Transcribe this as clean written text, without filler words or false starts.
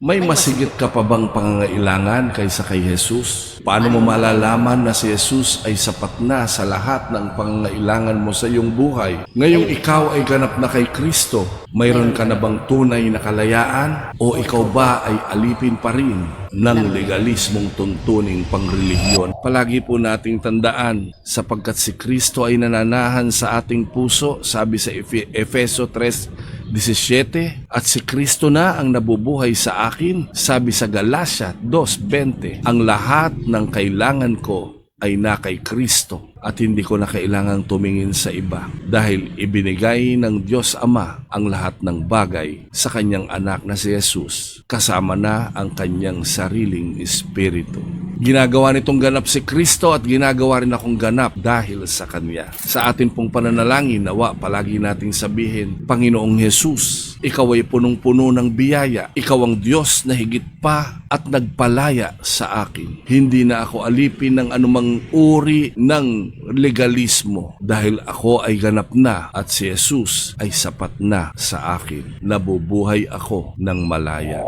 May masigit ka pa bang pangangailangan kaysa kay Jesus? Paano mo malalaman na si Jesus ay sapat na sa lahat ng pangangailangan mo sa iyong buhay? Ngayong ikaw ay ganap na kay Kristo, mayroon ka na bang tunay na kalayaan? O ikaw ba ay alipin pa rin ng legalismong tuntuning pangrelihiyon? Palagi po nating tandaan, sapagkat si Kristo ay nananahan sa ating puso, sabi sa Efeso 3:17, at si Kristo na ang nabubuhay sa akin, sabi sa Galacia 2:20, ang lahat ng kailangan ko ay na kay Kristo at hindi ko na kailangang tumingin sa iba dahil ibinigay ng Diyos Ama ang lahat ng bagay sa kanyang anak na si Jesus, kasama na ang kanyang sariling espiritu. Ginagawa nitong ganap si Kristo at ginagawa rin akong ganap dahil sa Kanya. Sa atin pong pananalangin, nawa palagi nating sabihin, Panginoong Jesus, Ikaw ay punong-puno ng biyaya. Ikaw ang Diyos na higit pa at nagpalaya sa akin. Hindi na ako alipin ng anumang uri ng legalismo dahil ako ay ganap na at si Jesus ay sapat na sa akin. Nabubuhay ako ng malaya.